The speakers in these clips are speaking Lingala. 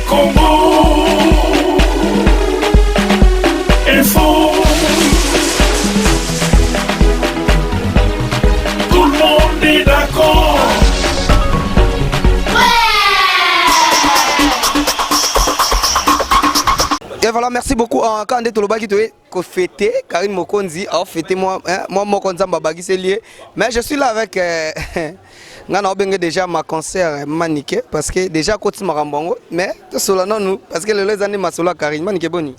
Congo, il faut tout le monde est d'accord. Et voilà, merci beaucoup. Quand on est au Lobaki, tu es fêté, Karine Mokonzi a fêté moi Mokonzi Mbabagi c'est lié. Mais je suis là avec déjà ma concert Maniké parce que déjà côté Marambongo, mais tout cela non nous parce que les années ma solo Karine Maniké boni.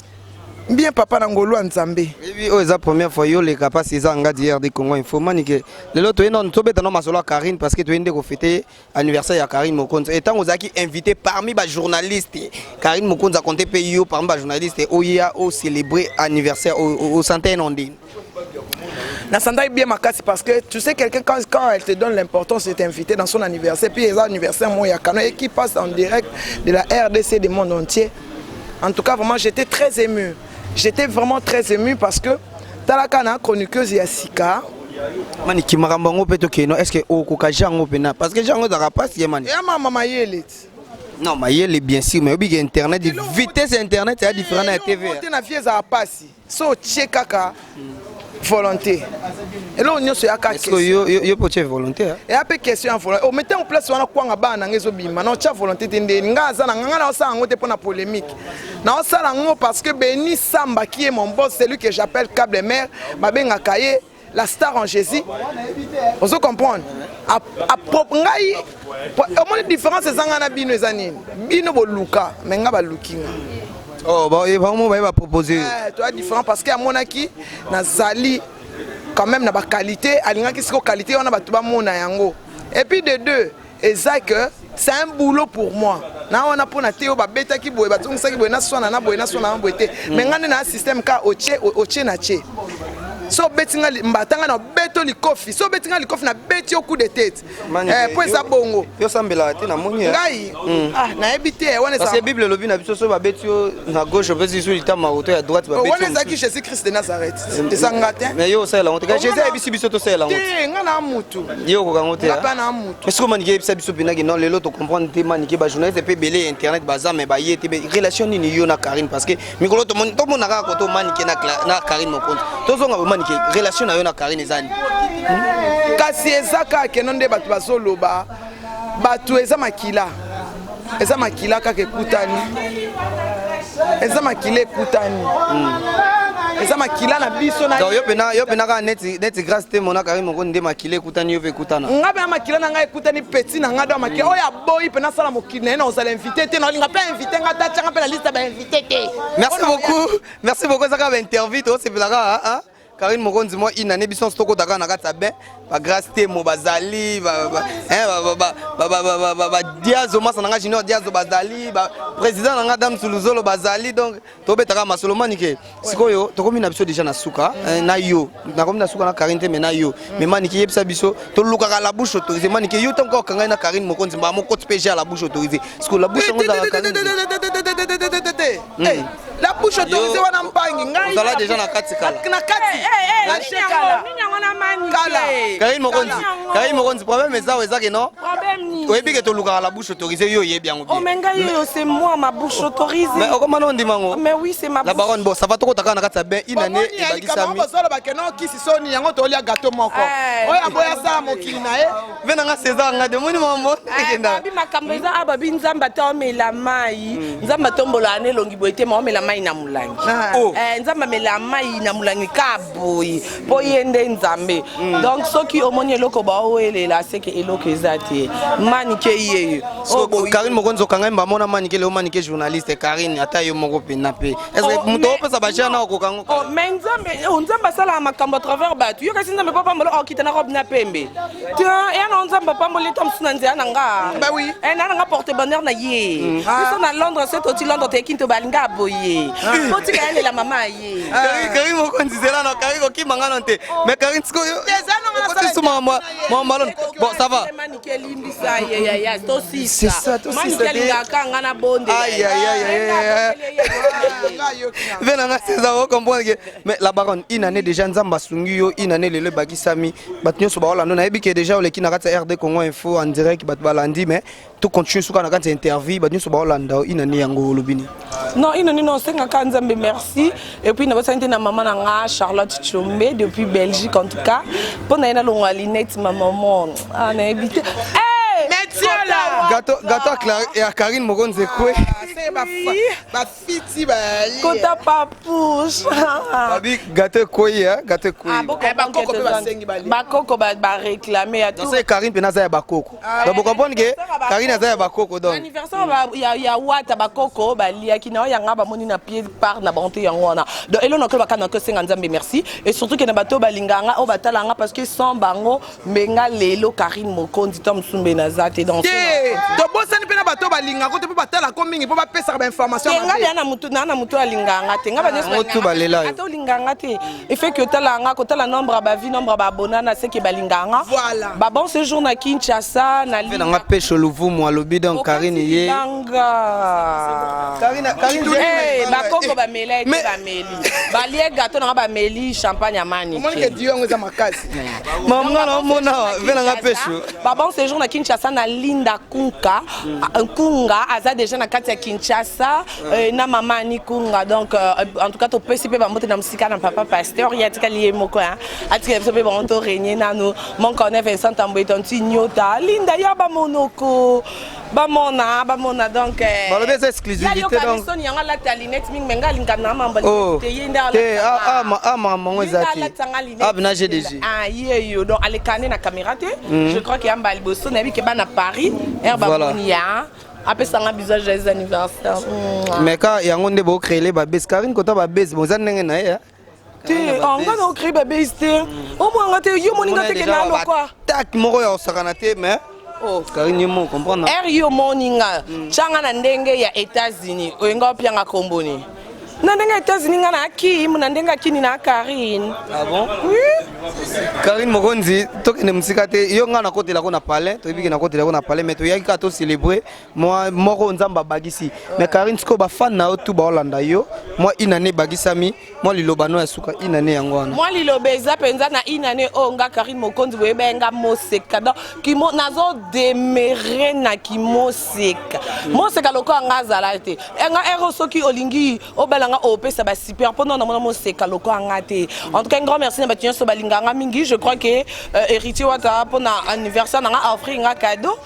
Bien papa Nangolo Nzambe. Et puis c'est la première fois yo les capables c'est anga d'hier de Congo il faut Maniké. Le lot tu non tobe dans ma solo Karine parce que tu es de fêter anniversaire à Karine Mokonzi. Et tant aux qui invité parmi les journalistes Karine Mokonzi a compté pays parmi les journalistes Oya au célébrer anniversaire au centaine on dit. Na sanda bien ma casse parce que tu sais quelqu'un quand elle te donne l'importance de t'inviter dans son anniversaire puis les anniversaires moi Yakano et qui passe en direct de la RDC du monde entier. En tout cas vraiment j'étais très ému. J'étais vraiment très ému parce que Talakana chroniqueuse Yassika mani ki marambango peto keno est-ce que au kokajango pena parce que jango da rapaz ye mani ya mama yele non mayele bien sûr mais obi internet vitesse internet c'est différent na TV on na vie za pasi so tchekaka volonté et là on y a question yo peut être volonté et après question en volonté on mettait en place on a quoi ngaba na ngezo bima na tcha volonté tende ngaza na ngana osa ngote pour la polémique na osa la ngo parce que Béni Samba qui est mon boss c'est lui que j'appelle câble mère babenga kaye la star en Jésus on se comprendre à ngai au moins différence c'est ngana bino ezani bino boluka mais ngaba lookinga. Oh, bah, il va proposer. Tu as différent parce qu'il y a mon qui na zali quand même na ba qualité, alinga qui c'est qualité on a ba tuba mona yango. Et puis de deux, exact que c'est un boulot pour moi. Na on a pour na théo ba beta ki boye ba tungisa ki boye na sona na boye na sona na boye. Mais ngane na système ka oche na che. So betinga mbatanga na beto likofi so betinga likofi na beti au coup de tête pour ça bongo yo sambela te na moni ngai na ebité wana ça parce que bible lobi na biso so ba beti na gauche beti sur lita maroto ya droite ba beti wana zaki Jésus Christ de Nazareth ezangate mais yo ça la honte Jésus ebisi biso to ça la honte nga na mutu yo ko kangote ngapa na mutu mais ko manike ebisa biso pinaki non lelo to comprendre te manike ba journaliste pe belé internet baza mais ba yete relation ni yo na Karine parce que mikolo to mona ka ko to manike na Karine Mokonzi to zonga relation na yo na Karine ezani kasi ezaka kenonde batu bazoloba batu eza makila kaka ekutani eza makila ekutani eza makila na biso na yo pena ka net grâce te mona Karine Mokonzi nde makila ekutani yo ekutana ngabe na makila na ngai ekutani petit na ngado makila oya boy pena sala mokili na ozala invité te na linga pe invité ngata tchanga pe na liste ba invité te merci beaucoup ça ka ba interview to c'est pelaka hein Karine Mokonzi moi une année bison stoko daka na kata ben ba grâce te mo bazali ba diazo masa nanga junior diazo bazali ba président nanga dame Suluzolo bazali donc to betaka masolo manike sikoyo to komi na biso déjà na suka na yo na komi na suka na Karine te mais na yo mais manike yebisa biso to luka la bouche autorisée manike yo tanko kanga na Karine Mokonzi ba mo côté PG à la bouche autorisée parce que la bouche ngo za Karine la bouche autorisée wana mpangi ngai ça là déjà na kati kala na kati Karine Mokonzi problème ezao ezake non problème ni oyebi ke to luka la bouche autorisée yo yebi yango oh menga yo c'est moi ma bouche autorisée mais comment on dit mango mais oui c'est ma bouche la baronne bon ça va to taka na kati ben une année et bagisa mi basolo ba keno kisi soni yango to lia gâteau moko oya boya sa mokili na e vena nga César nga de moni mambo ekenda bi makambo eza ababi nzamba to mela mai nzamba tombola ane longi boite mo mela mai na mulangi nzamba mela mai na mulangi ka boy boyende nzambe donc soki omoni eloko ba oelela seke eloko ezate manike yeye Karine Mokonzi okanga mba mona manike le manike journaliste Karine ata yo moko pena pe est-ce que muto opesa ba jana okokango oh mais nzamba sala makambo à travers batu yo kasi nzamba papa mbolo okitana robe na pembe tiens et na nzamba papa mbolo tom sunanze ananga bah oui et na nga porte bonheur na ye ça na Londres c'est au Londres te kinto balinga boye poti ka la mama ye Karine Mokonzi zela na Karine okimanga nte mais Karine sikoyo ezana Bon, ça va. C'est ça, aïe, aïe, aïe. Mais la baronne, une année déjà, Nzamba Sungio, une année, le Bakisami, Batnyo Sobaola, non, et que déjà, les Kinarata RD Congo Info en direct, Batbalandi, mais tout continue sur quand interview, Batnyo Sobaola, une année, Yango Lubini. Non, une année, non, c'est un merci. Et puis, nous avons ma maman, Charlotte Chomé, depuis Belgique en tout cas. Pour nous, nous avons Linette, ma maman, on a habité. Gâteau à Karine Mogon Zekwe. Kota papouche. Babi gâteau koué hein, gâteau koué. Bakoko ba réclamer à tout. C'est Karine penaza ya bakoko. Donc vous comprenez que Karine aza ya bakoko donc. Anniversaire ya wata bakoko ba lia kina ya ngaba moni na pied par na bonté ya ngona. Donc elo na ko bakana ko senga nzambe merci et surtout que na bato balinganga o batalanga parce que sans bango menga lelo Karine Mokondi tom sumbe na zate dans. To bosani pena bato balinga ko te batala ko mingi po ba pesa ba information. Nga bia na mutu alinganga te nga ba mutu balela yo. Ato linganga te. Et fait que talanga ko tala nombre ba vie nombre ba bonana c'est que balinganga. Voilà. Ba bon séjour na Kinshasa na linga. Na pêche Luvumu alobi donc Karine yé. Karine bakoko ba mela et ba meli. Ba lie gâteau na ba meli champagne amani. Comment que Dieu ngoza makasi. Maman na mona vena nga pêche. Ba bon séjour na Kinshasa na Linda Kunka. Kunga aza déjà na kati ya Kinshasa na mama ni Kunga donc en tout cas to pesipe ba moto na musika na papa pasteur ya tika lié moko hein atika pesipe ba moto régner na no mon connaît Vincent Tamboy tonti nyota Linda ya ba monoko ba mona donc ba le bes exclusivité donc son yanga la talinette ming menga linga na mamba te yenda la maman ezati abna GDG yo donc alekane na caméra te je crois que yamba liboso na bi ke ba na Paris herba monia après ça un visage des anniversaires mais quand yango nde bo créer ba bes Karine kota ba bes bozan ndenge na ya te on va no créer ba bes te au moins ngate yo moninga te kenalo quoi tak moko ya osakana te mais oh Karine yo mo comprendre yo moninga changa na ndenge ya États-Unis oyenga pianga komboni na ndenge États-Unis ngana Kim na ndenge kini na Karine. Ah bon? Oui. Karine Mokonzi tokene musika te yo ngana kotela ko na palais to biki na kotela ko na palais mais to yaki ka to célébrer moi moko nzamba bagisi mais Karine siko ba fan na tout ba Hollanda yo moi inane bagisami moi lilobano ya suka inane yango wana moi lilobeza penza na inane onga Karine Mokonzi webenga moseka donc kimo nazo demere na kimoseka moseka loko ngazala te nga ero soki olingi obala opesa ba super pendant na mo seka loko angate en tout cas un grand merci na batinyo so balinganga mingi je crois que héritier wata pona anniversaire na offrir un cadeau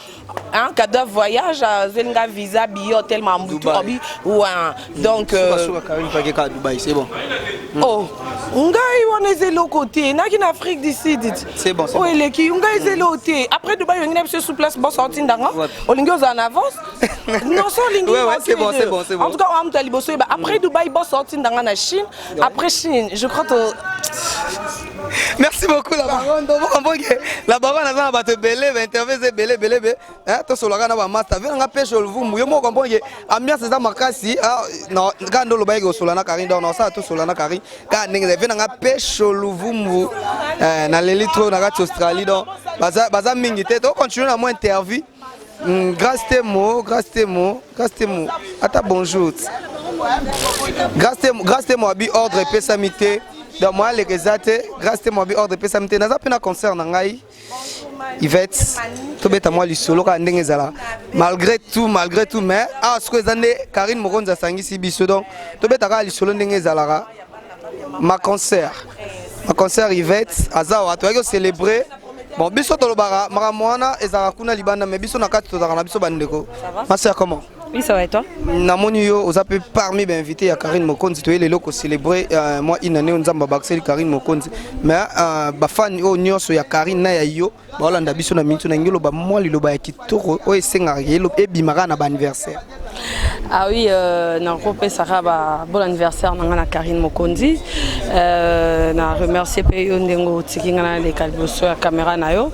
un cadeau voyage zenga visa bi hôtel mambutu obi ou donc Karine pake ka Dubaï c'est bon oh ngai wana zelo côté na kin Afrique du Sud c'est bon oh ele ki ngai zelo côté après Dubaï on est sur place bon sorti ndanga olingo en avance non so lingi c'est bon en tout cas on t'a liboso après Dubaï bon sorti dans la Chine après Chine je crois que merci beaucoup la baronne donc vous comprenez que la baronne a battu belé interview belé hein to solo kana ba master vient nga pêche le vumbu yo mo comprendre que ambiance za makasi non gando lo baïgo solo na Karine donc ça to solo na Karine ka ndenge vient nga pêche le vumbu na l'élitro na gati Australie donc baza mingi te to continue na mo interview grâce temo ata bonjour grâce temo abi ordre pesamité donc moi les resate grâce temo abi ordre pesamité naza pena concert na ngai Yvette to beta moi li solo ka ndenge zala malgré tout mais ce que zande Karine Mokonza sangisi biso donc to beta ka li solo ndenge zala ma concert Yvette azawa to yako célébrer bon biso to lobara maramwana ezala kuna libanda mais biso na kati to na biso bandeko ma sœur comment oui ça va et toi namoni yo oza pe parmi ba invité ya Karine Mokonzi to yele ko célébrer moi inane nzamba bakseli Karine Mokonzi mais ba fan o nyonso ya Karine na ya yo ba Hollanda biso na mintu na ngilo ba moi liloba ya kitoko o esenga yelo ebimaka na ba anniversaire Ah oui, Naropé Saraba, bon anniversaire à Karine Mokondi. Na remercier Peyo Ndengo Tikingana de Kalboso à caméra nayo.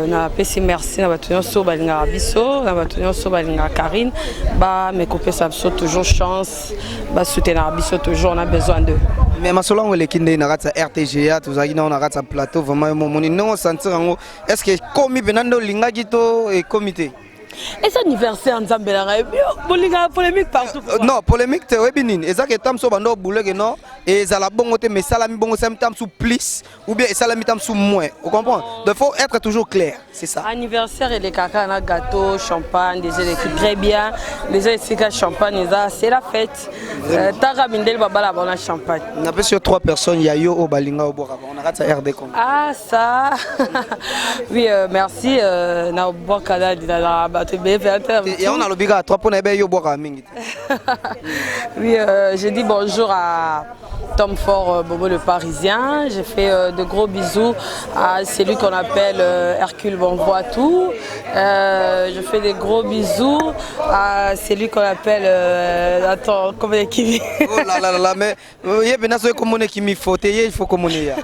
Na pesi merci na batunyo so balinga biso, na batunyo so balinga Karine. Ba mes copains ça toujours chance, ba soutenir biso toujours on a besoin d'eux. Mais ma solo ngole kinde na rata RTGA tuzaki na rata plateau vraiment moni non sentir ngo est-ce que komi benando linga gito et comité. Et cet anniversaire Nzambe la polémique partout. Non, polémique te webinin. Et ça que tam so bando boule que non et ça la bongo te mais salami bongo sam tam sous plus ou bien salami tam sous moins. Vous comprenez? Il faut être toujours clair, c'est ça. Anniversaire et les caca na gâteau, champagne, des électriques très bien. Les électriques champagne c'est la fête. Tara bindel baba la bonne champagne. On a sur 3 personnes, Yayo au Balinga au Bora. On a raté RD comme. Ah ça. Oui, merci na bokada la et on a le biga 3 points et Bora mingi. Oui, j'ai dit bonjour à Tom Fort Bobo le Parisien. J'ai fait de gros bisous à celui qu'on appelle Hercule Bonvoitou. Je fais des gros bisous à celui qu'on appelle attends, comment est qui? Oh là là mais il y a bien sûr comment on est qui me faut il faut comment on est.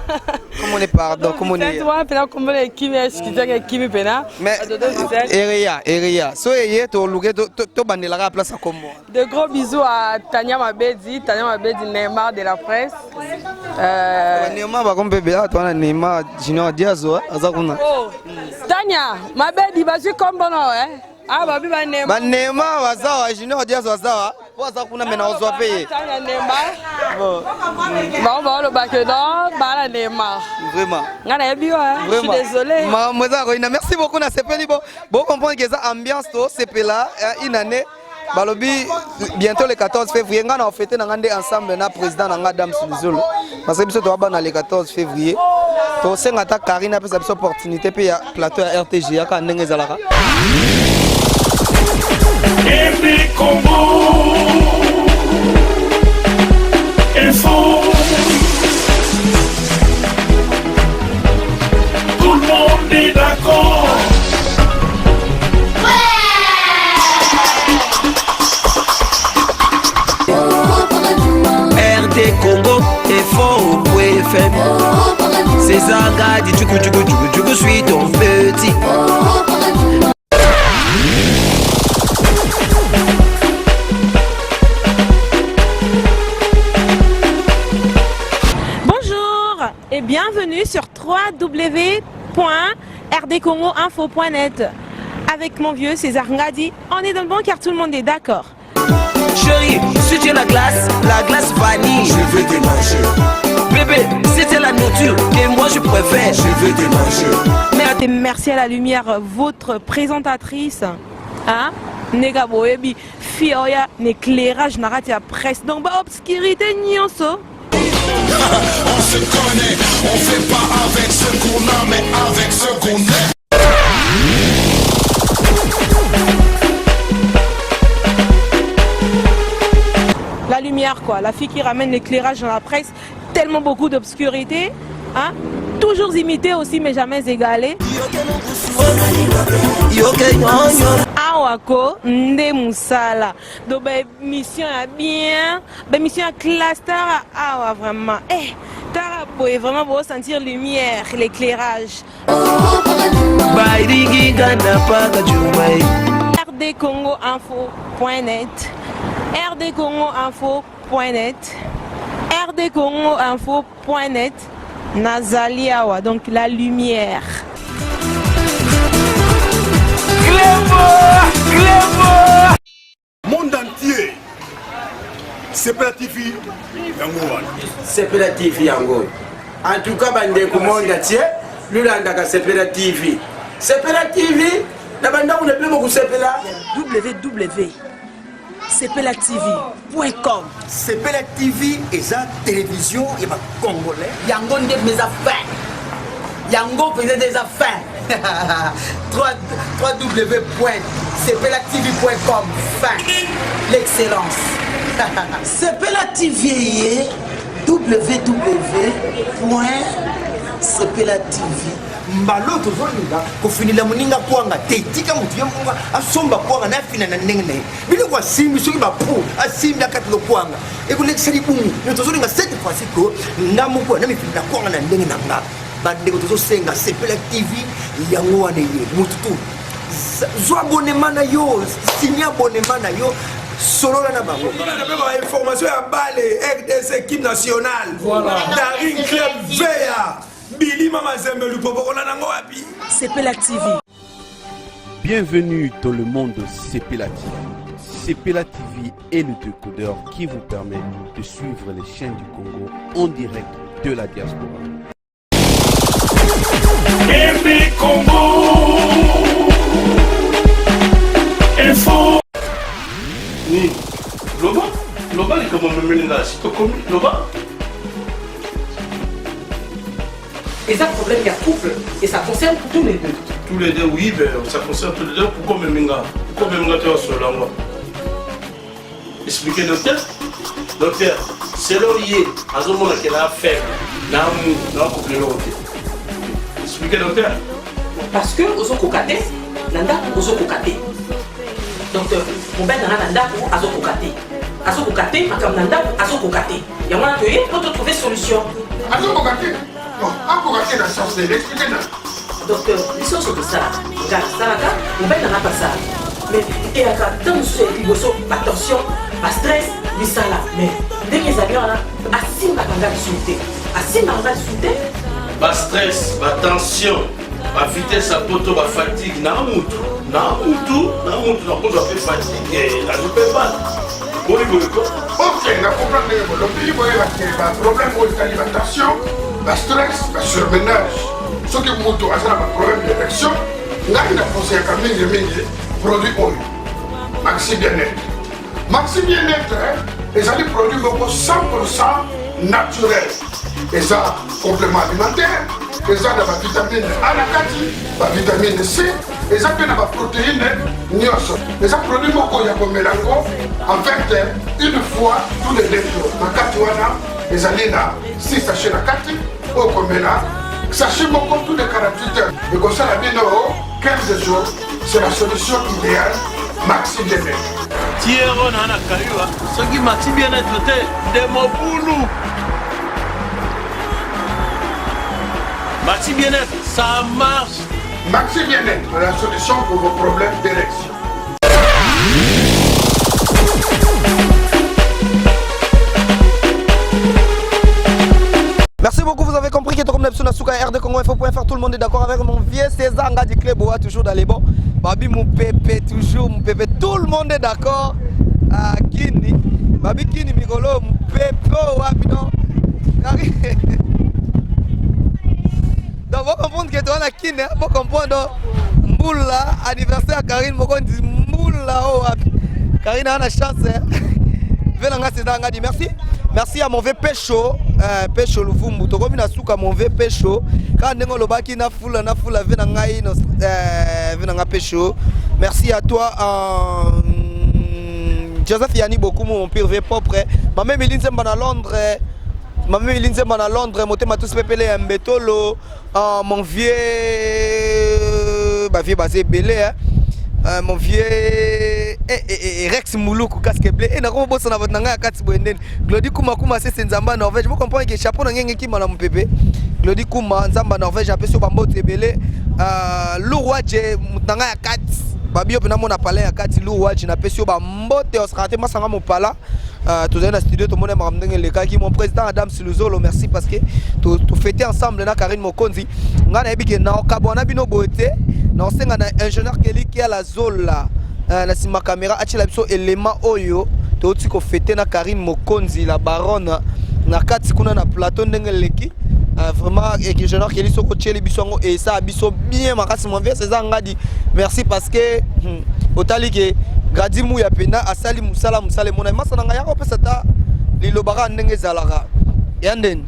Comment on est pardon comment on est. Toi pena comment est qui me excusez qui me pena. Mais Eria so yé to lugué to bandela la place comme moi. De gros bisous à Tania Mabedi Neymar de la presse. Neymar va comme bébé toi na Neymar Junior Diazo azakuna. Oh Tania Mabedi bazi comme bon ah babi ba Neymar. Ba Neymar wazawa Junior Diazo wazawa. Waza kuna mena ozwa payer. Tania Neymar. Bon. Ba le bac d'or ba Neymar. Vraiment. Ngana yebi je suis désolé. Merci beaucoup na sepeli bon comprendre que ça ambiance to sepela une année. Balobi bientôt le 14 février on a fêté ensemble na président na Dame Suluzolo parce que biso to ba na le 14 février to senga ta Karina pe sa opportunité pe ya plateau ya RTGA ka ndenge zalaka RD Congo Info. Tout le monde est d'accord. RD Congo Info FM. C'est Zanga dit tu suis ton petit. Bonjour et bienvenue sur www.rdcongoinfo.net. Avec mon vieux César Ngadi, on est dans le bon car tout le monde est d'accord. Chérie, si tu es la glace vanille, je veux te manger. Bébé, si tu es la nourriture que moi je préfère, je veux te manger. Merci à la lumière, votre présentatrice. Hein? Nega boebi, fioya, n'éclairage, narrate à presse. Donc, bah, obscurité, nyonso. On se connaît, on fait pas avec ce qu'on a, mais avec ce qu'on est. La lumière quoi, la fille qui ramène l'éclairage dans la presse, tellement beaucoup d'obscurité, hein? Toujours imité aussi mais jamais égalé. Awako nde musala. Donc mission à bien, mission à cluster awa vraiment. Eh, tara pouvez vraiment vous sentir lumière, l'éclairage. rdcongoinfo.net rdcongoinfo.net rdcongoinfo.net Nazaliawa, donc la lumière. Monde entier. C'est pas la TV. C'est pas la TV yango. En tout cas, bande ko monde entier, lulanda c'est pas la TV. C'est pas la TV. Na banda on ne peut pas c'est là. www.cplatv.com Sepela TV et sa télévision et ma congolais. Yango ndé mes affaires. Yango faisait des affaires. www.cplatv.com. Fin. L'excellence. Sepela TV, www.cplatv.com. mbalo tozolinga kofinila moninga kwanga te tika mutu yamonga asomba kwanga na fina na ndenge naye bile kwa simbi soki bapu asimbi akati lo kwanga ekolekisa libungu ne tozolinga cette fois-ci ko ngamu kwa na mifina kwanga na ndenge na nga bandeko tozosenga Sepela TV yango wana ye mutu tu zo abonnement na yo signa abonnement na yo solola na bango information ya bale RDC équipe nationale Daring Club Veya Billy Mama Zembe Lupopo nango wapi Sepela TV. Bienvenue dans le monde de Sepela TV. Sepela TV est le décodeur qui vous permet de suivre les chaînes du Congo en direct de la diaspora. Aimé Congo Info Ni Loba est comme un ménage, c'est comme Loba. Et ça, problème, il y a couple, et ça concerne tous les deux. Tous les deux, oui, ben, ça concerne tous les deux. Pourquoi Meminga tu as sur la loi? Expliquez, docteur. Docteur, c'est l'orier, à ce moment qu'elle a fait, dans le couple de l'autre. Expliquez, docteur. Parce que, aux autres cocatés, nanda, aux autres cocatés. Docteur, mon ben nanda, aux autres cocatés. Aux autres cocatés, ma cam nanda, aux autres cocatés. Il y a un atelier pour te trouver solution. Aux autres cocatés. Non, à cocaté dans le sens de l'expliquer. Docteur, les choses sont ça. Regarde, ça là, mon ben n'a pas ça. Mais il y a tant de choses, attention, pas stress, mais ça là. Mais dès que les avions là, assis ma banga de sauter. Assis ma banga de sauter. Pas stress, pas tension, pas vitesse à poto, pas fatigue, n'a moutou, n'a pas fait fatigue, là je peux pas. Bon, il faut quoi? Ok, on a compris le pays, il y a un problème d'alimentation, le stress, le surmenage. Ce qui est un problème d'érection, on a conseillé à Mingi produit oil. Maxi Bien-être. Maxi Bien-être, ils ont des produits 100% naturels. Ils ont complément alimentaire, ils ont la vitamine A, la vitamine C, ils ont la protéine, ils ont produit beaucoup de mélango. En fait, une fois tous les 2 jours, ils ont 6 sachets de kati, au coméla. Sachez beaucoup tous les 48 heures. Et comme ça, la bien 15 jours, c'est la solution idéale. Maxi Bien-être. Thierry Nana Kayua, ce qui Maxi Bien-être de Moboulou. Maxi Bien-être, ça marche. Maxi Bien-être, la solution pour vos problèmes d'érection. Merci beaucoup, vous avez compris que comme Neptune Asuka RD Congo Info.fr, tout le monde est d'accord avec mon vieux César Nga du club Boa, toujours dans les bons. Babi mon pépé, toujours mon pépé, tout le monde est d'accord. Kini, Babi Kini Mikolo, mon pépé, wapi non. Donc vous comprenez que tu as la Kini, vous comprenez Mboula, anniversaire à Karine Mokondi, Mboula, oh wapi. Karine a la chance. Venanga César Nga dit merci. Merci à mon vieux Pécho, Pécho Luvumbu, to comme na suka mon vieux Pécho. Quand nengo lobaki na fula venangai no venanga Pécho. Merci à toi Joseph Yani beaucoup mon pire vieux propre. Ma mère Melinze à Londres. Ma mère Melinze à Londres, moté ma tous pepele mbetolo. Mon vieux vieux basé belé mon vieux Rex Mouloukou casque bleu et na ko bossa na vatanga ya kati boenden Glody Kuma c'est nzamba Norvège vous comprenez que chapeau na ngenge ki mala mon bébé Glody Kuma nzamba Norvège appelé sur bambo tebele Louwaje mutanga ya kati babio pena mona pala ya kati Louwaje na pesio bambo te osrate masanga mopala tous dans le studio tout le monde m'a ramené le cas qui mon président Adam Siluzolo merci parce que tout fêter ensemble na Karine Mokonzi ngana ebike na okabona bino boete na senga na ingénieur Kelly qui a la zola na sima caméra achila biso élément oyo to tiko fêter na Karine Mokonzi la baronne na kati kuna na plateau ndenge leki vraiment ingénieur Kelly soko tcheli bisongo et ça biso bien makasi mon vieux César ngadi merci parce que otali ke gradi mu ya pena asali musala mona masana nga yako pesa ta lilobaka ndenge zalaka yanden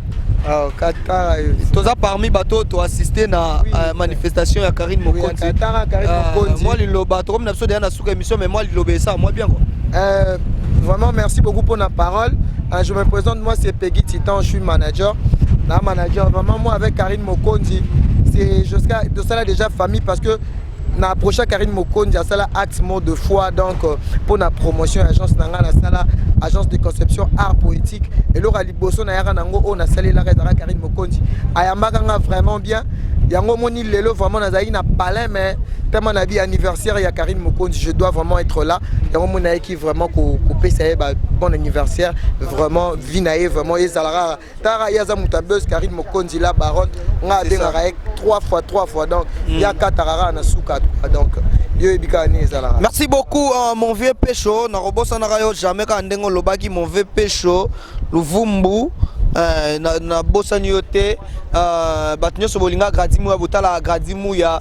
kata toza parmi bato to assister na manifestation ya Karine Mokonzi moi liloba to comme na biso de na suka émission mais moi liloba ça moi bien quoi vraiment merci beaucoup pour la parole je me présente moi c'est Peggy Titan je suis manager vraiment moi avec Karine Mokonzi c'est jusqu'à déjà famille parce que na approché Karine Mokonzi à sala acte mot de foi donc pour la promotion agence nanga na sala agence de conception art poétique et lora liboso na yara nango on a salé la rédara Karine Mokonzi ayambaka vraiment bien yango moni lelo vraiment na zaï na palin mais tellement na vie anniversaire ya Karine Mokonzi je dois vraiment être là yango mona qui vraiment couper ça bon anniversaire vraiment vinae vraiment ezalara tara yaza mutabeuse Karine Mokonzi la baronne nga dengara 3 fois donc ya katarara na suka donc merci beaucoup mon vieux pécho na robosa na rayo jamais ka ndengo lobaki mon vieux pécho luvumbu na bosa nyote batunyo so bolinga gradimu ya botala gradimu ya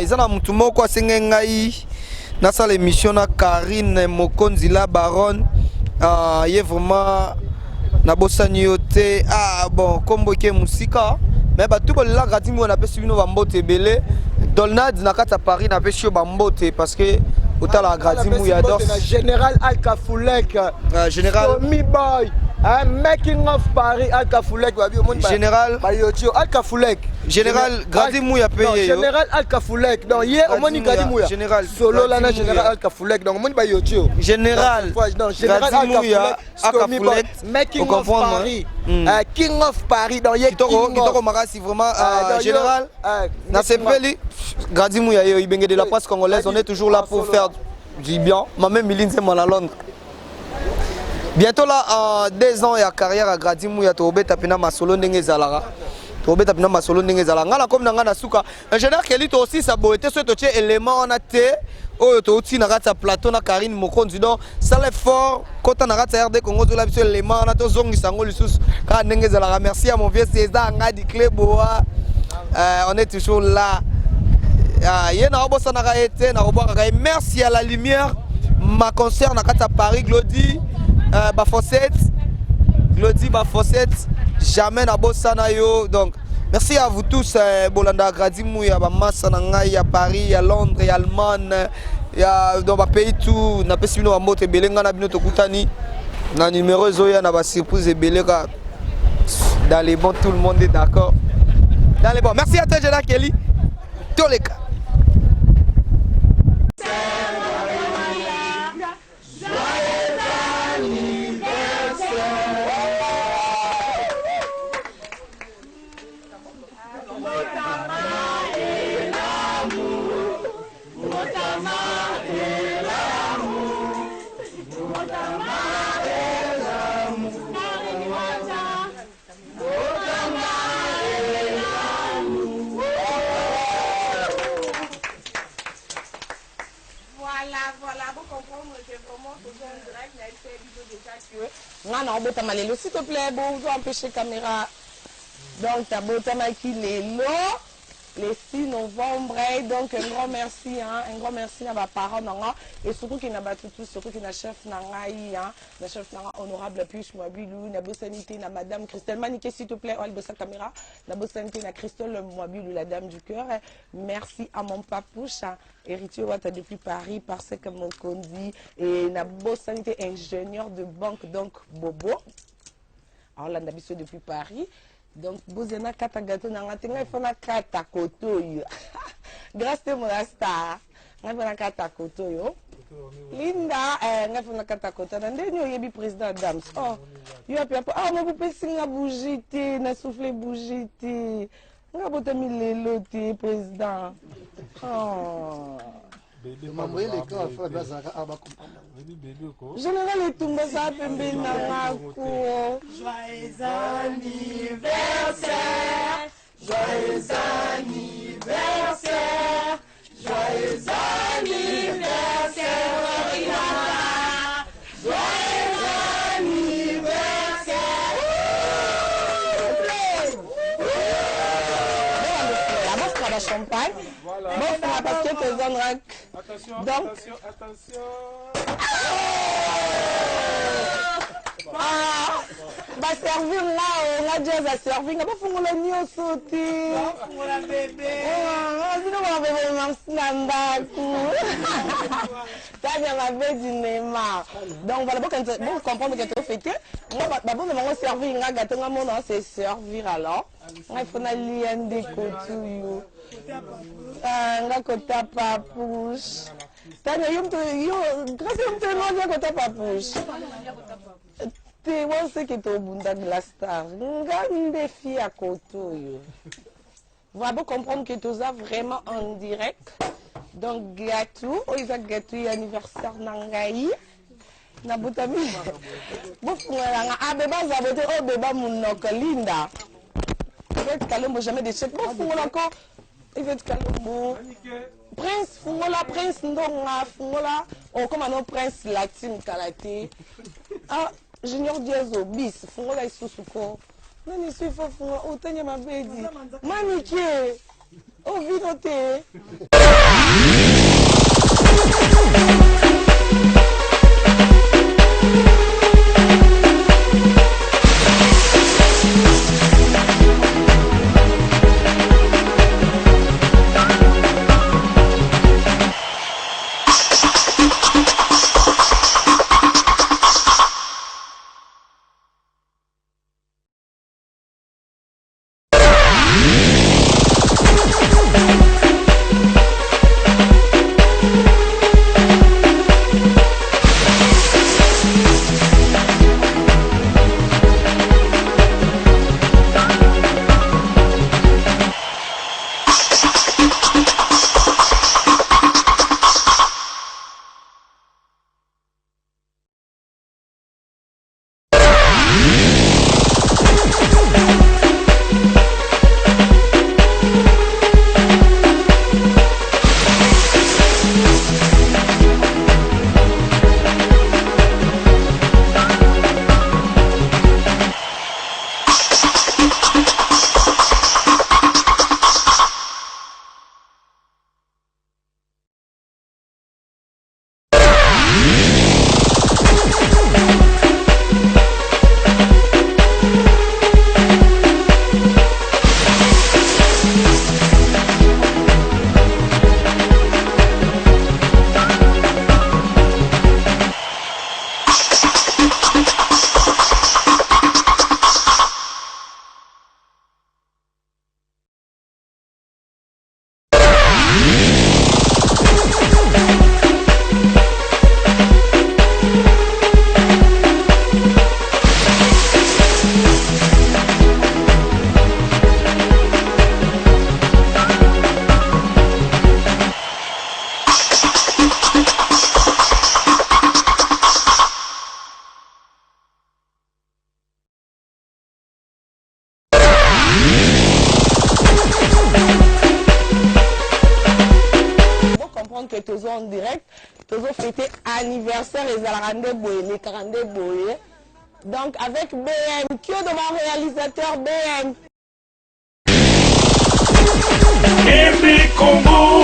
izana mutu moko asenge ngai na sala émission na Karine Mokonzi la baronne ye vraiment na bosa nyote bon kombo ke musika mais batu bolinga gradimu na pesi bino bambote belé Dolnad na kata Paris na pesio bambote parce que otala gradimu ya dos général Alkafoulek général Mi Boy making of Paris Alkafoulek babi au monde général Bayotio Alkafoulek général gradimu ya payé général Alkafoulek donc hier au monde gradimu ya général solo là na général Alkafoulek donc au monde Bayotio général gradimu ya Alkafoulek making of Paris king of Paris donc hier kitoko makasi vraiment général na sepeli gradimu ya yo ibenge de la presse congolaise on est toujours là pour faire du bien moi-même Milinze à Londres. Bientôt là, 2 ans et à carrière à Gradimu, il y a Tobe Tapina Masolo Nengezalara. Tobe Tapina Masolo Nengezalara. Ngala comme Nangana Souka. Un général qui est aussi sa beauté, ce que tu es élément en athée. Oh, tu aussi n'a pas plateau na Karine Mokonzi donc ça l'effort quand on a raté RD Congo de la vision élément on a tous zongi sango lusus car Nengezalara. Merci à mon vieux César Ngadi Kleboa. On est toujours là. Merci à la lumière. Ma concert na kata Paris Glody Bafossette Glody Bafossette jamais na bossana yo donc merci à vous tous Bolanda Gradimu ya ba massa na ngai ya Paris ya Londres ya Allemagne ya dans ba pays tout na pesi bino ba moto belenga na bino tokutani na numéro zoya na ba surprise beleka dans les bons tout le monde est d'accord dans les bons merci à toi Jana Kelly tous les cas. S'il te plaît, bon, vous empêcher caméra. Donc, tu as beau qui le 6 novembre. Donc, un grand merci à ma parents. Et surtout qu'il n'a pas tout, surtout qu'il n'a chef Nangaï, le chef honorable Puch Mwabilou, n'a beau sanité, n'a madame Christelle Maniké, s'il te plaît, on sa caméra. N'a beau sanité, n'a Christelle Mwabilou, la dame du cœur. Merci à mon papouche, héritier Ouatta depuis Paris, parce que mon condi, et n'a beau sanité, ingénieur de banque, donc Bobo. Alors là, on a depuis Paris. Donc, vous avez 4 gâteaux, il faut 4 koto. Grâce à mon star, il faut 4 koto. Linda, il faut 4 koto. Il y a président Adams. Oh, il y a mais vous pouvez bouger, souffler bouger. Il y a mis président. Oh. Général et tout le ça peut bien joyeux anniversaire, joyeux anniversaire, joyeux anniversaire, joyeux anniversaire. La bosse pour la champagne. Bon, parce que tu es en attention, donc, attention. Va servir là, on a déjà servi. On va faire la nuit au sauté. On va bébé. On va bébé, même si on a un Banya m'avait dit Neymar. Donc voilà, bon comprendre que tu as fêté. Moi, bon, mais on servir un gâteau, on a c'est servir alors. Il faut aller un décotou. Un kota papouche. Tania, yo, grâce à te manger kota papouche. Tu vois ce que tu as au bunda de la star. Un défi à koto yo. Voilà, comprendre que tu as vraiment en direct. Donc, gâteau, il y a gâteau anniversaire Nangaï. Nabutami. Bon, ah, bébé, ça veut dire, oh, bébé, mon nom, Linda. Il va être calme, jamais de chèque. Bon, Fungola, encore. Il va être calme. Prince, Fungola, Prince, Ndonga, Fungola. Oh, comme un prince latin, Kalate. Ah, Junior Diazo, bis, Fungola, Isusuko. Non, il suffit, Fungola, oh, t'as ma baby. Manique. Oh, vinoté. Que tous en direct, tous fêté anniversaire et les 42 boyés. Donc avec BM, qui est devant réalisateur BM. Congo.